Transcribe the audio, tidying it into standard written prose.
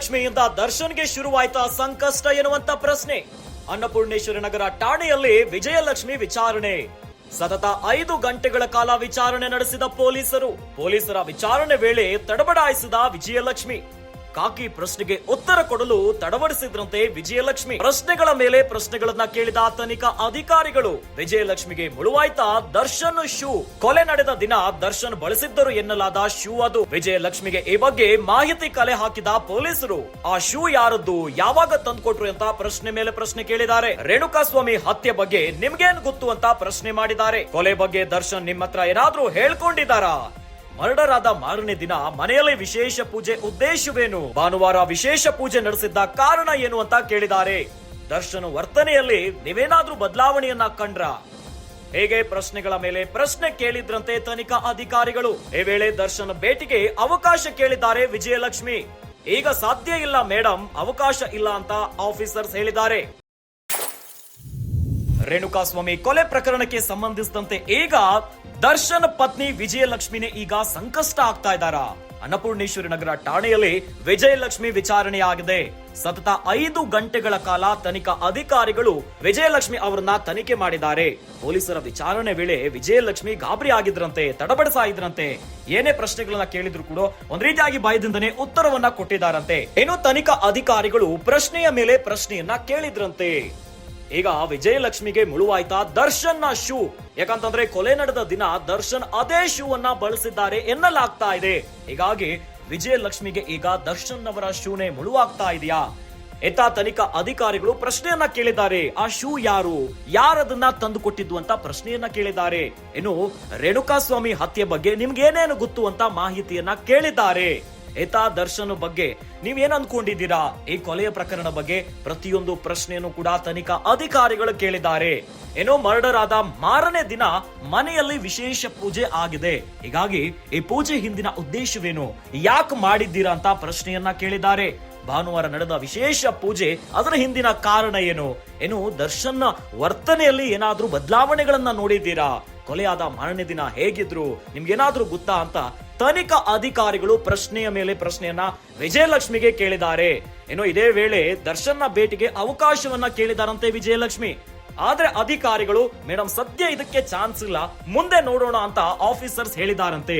ವಿಜಯಲಕ್ಷ್ಮಿಯಿಂದ ದರ್ಶನ್ಗೆ ಶುರುವಾಯ್ತಾ ಸಂಕಷ್ಟ ಎನ್ನುವಂತ ಪ್ರಶ್ನೆ. ಅನ್ನಪೂರ್ಣೇಶ್ವರಿ ನಗರ ಠಾಣೆಯಲ್ಲಿ ವಿಜಯಲಕ್ಷ್ಮಿ ವಿಚಾರಣೆ. ಸತತ 5 ಗಂಟೆಗಳ ಕಾಲ ವಿಚಾರಣೆ ನಡೆಸಿದ ಪೊಲೀಸರ ವಿಚಾರಣೆ ವೇಳೆ ತಡಬಡಾಯಿಸಿದ ವಿಜಯಲಕ್ಷ್ಮಿ. ಕಾಕಿ ಪ್ರಶ್ನೆಗೆ ಉತ್ತರ ಕೊಡಲು ತಡವಡಿಸಿದ್ರಂತೆ ವಿಜಯಲಕ್ಷ್ಮಿ. ಪ್ರಶ್ನೆಗಳ ಮೇಲೆ ಪ್ರಶ್ನೆಗಳನ್ನ ಕೇಳಿದ ತನಿಖಾ ಅಧಿಕಾರಿಗಳು ವಿಜಯಲಕ್ಷ್ಮಿಗೆ ಮುಳುವಾಯ್ತಾ ದರ್ಶನ್ ಶೂ. ಕೊಲೆ ನಡೆದ ದಿನ ದರ್ಶನ್ ಬಳಸಿದ್ದರು ಎನ್ನಲಾದ ಶೂ ಅದು. ವಿಜಯಲಕ್ಷ್ಮಿಗೆ ಈ ಬಗ್ಗೆ ಮಾಹಿತಿ ಕಲೆ ಹಾಕಿದ ಪೊಲೀಸರು ಆ ಶೂ ಯಾರದ್ದು, ಯಾವಾಗ ತಂದ್ಕೊಟ್ರು ಅಂತ ಪ್ರಶ್ನೆ ಮೇಲೆ ಪ್ರಶ್ನೆ ಕೇಳಿದ್ದಾರೆ. ರೇಣುಕಾಸ್ವಾಮಿ ಹತ್ಯೆ ಬಗ್ಗೆ ನಿಮ್ಗೇನ್ ಗೊತ್ತು ಅಂತ ಪ್ರಶ್ನೆ ಮಾಡಿದ್ದಾರೆ. ಕೊಲೆ ಬಗ್ಗೆ ದರ್ಶನ್ ನಿಮ್ಮ ಹತ್ರ ಏನಾದ್ರೂ ಹೇಳ್ಕೊಂಡಿದ್ದಾರಾ? ಮರ್ಡರ್ ಆದ ಮಾರನೇ ದಿನ ಮನೆಯಲ್ಲಿ ವಿಶೇಷ ಪೂಜೆ ಉದ್ದೇಶವೇನು? ಭಾನುವಾರ ವಿಶೇಷ ಪೂಜೆ ನಡೆಸಿದ್ದ ಕಾರಣ ಏನು ಅಂತ ಕೇಳಿದ್ದಾರೆ. ದರ್ಶನ್ ವರ್ತನೆಯಲ್ಲಿ ನೀವೇನಾದ್ರೂ ಬದಲಾವಣೆಯನ್ನ ಕಂಡ್ರ? ಹೇಗೆ ಪ್ರಶ್ನೆಗಳ ಮೇಲೆ ಪ್ರಶ್ನೆ ಕೇಳಿದ್ರಂತೆ ತನಿಖಾ ಅಧಿಕಾರಿಗಳು. ಈ ವೇಳೆ ದರ್ಶನ್ ಭೇಟಿಗೆ ಅವಕಾಶ ಕೇಳಿದ್ದಾರೆ ವಿಜಯಲಕ್ಷ್ಮಿ. ಈಗ ಸಾಧ್ಯ ಇಲ್ಲ ಮೇಡಮ್, ಅವಕಾಶ ಇಲ್ಲ ಅಂತ ಆಫೀಸರ್ಸ್ ಹೇಳಿದ್ದಾರೆ. ರೇಣುಕಾಸ್ವಾಮಿ ಕೊಲೆ ಪ್ರಕರಣಕ್ಕೆ ಸಂಬಂಧಿಸಿದಂತೆ ಈಗ ದರ್ಶನ್ ಪತ್ನಿ ವಿಜಯಲಕ್ಷ್ಮಿನೇ ಈಗ ಸಂಕಷ್ಟ ಆಗ್ತಾ ಇದ್ದಾರಾ? ಅನ್ನಪೂರ್ಣೇಶ್ವರಿ ನಗರ ಠಾಣೆಯಲ್ಲಿ ವಿಜಯಲಕ್ಷ್ಮಿ ವಿಚಾರಣೆಯಾಗಿದೆ. ಸತತ 5 ಗಂಟೆಗಳ ಕಾಲ ತನಿಖಾ ಅಧಿಕಾರಿಗಳು ವಿಜಯಲಕ್ಷ್ಮಿ ಅವರನ್ನ ತನಿಖೆ ಮಾಡಿದ್ದಾರೆ. ಪೊಲೀಸರ ವಿಚಾರಣೆ ವೇಳೆ ವಿಜಯಲಕ್ಷ್ಮಿ ಗಾಬರಿ ಆಗಿದ್ರಂತೆ, ತಡಬಡಿಸ್ತಾ ಇದ್ರಂತೆ. ಏನೇ ಪ್ರಶ್ನೆಗಳನ್ನ ಕೇಳಿದ್ರು ಕೂಡ ಒಂದ್ ರೀತಿಯಾಗಿ ಭಯದಿಂದನೇ ಉತ್ತರವನ್ನ ಕೊಟ್ಟಿದ್ದಾರಂತೆ. ಇನ್ನು ತನಿಖಾ ಅಧಿಕಾರಿಗಳು ಪ್ರಶ್ನೆಯ ಮೇಲೆ ಪ್ರಶ್ನೆಯನ್ನ ಕೇಳಿದ್ರಂತೆ. ಈಗ ವಿಜಯಲಕ್ಷ್ಮಿಗೆ ಮುಳುವಾಯ್ತಾ ದರ್ಶನ್ ನ ಶೂ. ಯಾಕಂತಂದ್ರೆ ಕೊಲೆ ನಡೆದ ದಿನ ದರ್ಶನ್ ಅದೇ ಶೂ ಅನ್ನ ಬಳಸಿದ್ದಾರೆ ಎನ್ನಲಾಗ್ತಾ ಇದೆ. ಹೀಗಾಗಿ ವಿಜಯಲಕ್ಷ್ಮಿಗೆ ಈಗ ದರ್ಶನ್ ಅವರ ಶೂನೇ ಮುಳುವಾಗ್ತಾ ಇದೆಯಾ? ಎತ್ತ ತನಿಖಾ ಅಧಿಕಾರಿಗಳು ಪ್ರಶ್ನೆಯನ್ನ ಕೇಳಿದ್ದಾರೆ. ಆ ಶೂ ಯಾರದನ್ನ ತಂದು ಕೊಟ್ಟಿದ್ದು ಅಂತ ಪ್ರಶ್ನೆಯನ್ನ ಕೇಳಿದ್ದಾರೆ. ಇನ್ನು ರೇಣುಕಾಸ್ವಾಮಿ ಹತ್ಯೆ ಬಗ್ಗೆ ನಿಮ್ಗೆ ಏನೇನು ಗೊತ್ತು ಅಂತ ಮಾಹಿತಿಯನ್ನ ಕೇಳಿದ್ದಾರೆ. ಏತಾ ದರ್ಶನ್ ಬಗ್ಗೆ ನೀವೇನ್ ಅನ್ಕೊಂಡಿದ್ದೀರಾ? ಈ ಕೊಲೆಯ ಪ್ರಕರಣ ಬಗ್ಗೆ ಪ್ರತಿಯೊಂದು ಪ್ರಶ್ನೆಯನ್ನು ಕೂಡ ತನಿಖಾ ಅಧಿಕಾರಿಗಳು ಕೇಳಿದ್ದಾರೆ. ಏನೋ ಮರ್ಡರ್ ಆದ ಮಾರನೇ ದಿನ ಮನೆಯಲ್ಲಿ ವಿಶೇಷ ಪೂಜೆ ಆಗಿದೆ. ಹೀಗಾಗಿ ಈ ಪೂಜೆ ಹಿಂದಿನ ಉದ್ದೇಶವೇನು, ಯಾಕೆ ಮಾಡಿದ್ದೀರಾ ಅಂತ ಪ್ರಶ್ನೆಯನ್ನ ಕೇಳಿದ್ದಾರೆ. ಭಾನುವಾರ ನಡೆದ ವಿಶೇಷ ಪೂಜೆ, ಅದರ ಹಿಂದಿನ ಕಾರಣ ಏನು ದರ್ಶನ್ ವರ್ತನೆಯಲ್ಲಿ ಏನಾದ್ರೂ ಬದಲಾವಣೆಗಳನ್ನ ನೋಡಿದ್ದೀರಾ? ಕೊಲೆಯಾದ ಮಾರನೇ ದಿನ ಹೇಗಿದ್ರು, ನಿಮ್ಗೇನಾದ್ರೂ ಗೊತ್ತಾ ಅಂತ ತನಿಖಾ ಅಧಿಕಾರಿಗಳು ಪ್ರಶ್ನೆಯ ಮೇಲೆ ಪ್ರಶ್ನೆಯನ್ನ ವಿಜಯಲಕ್ಷ್ಮಿಗೆ ಕೇಳಿದ್ದಾರೆ. ಇನ್ನು ಇದೇ ವೇಳೆ ದರ್ಶನ್ ಭೇಟಿಗೆ ಅವಕಾಶವನ್ನ ಕೇಳಿದಾರಂತೆ ವಿಜಯಲಕ್ಷ್ಮಿ. ಆದ್ರೆ ಅಧಿಕಾರಿಗಳು ಮೇಡಮ್ ಸದ್ಯ ಇದಕ್ಕೆ ಚಾನ್ಸ್ ಇಲ್ಲ, ಮುಂದೆ ನೋಡೋಣ ಅಂತ ಆಫೀಸರ್ಸ್ ಹೇಳಿದಾರಂತೆ.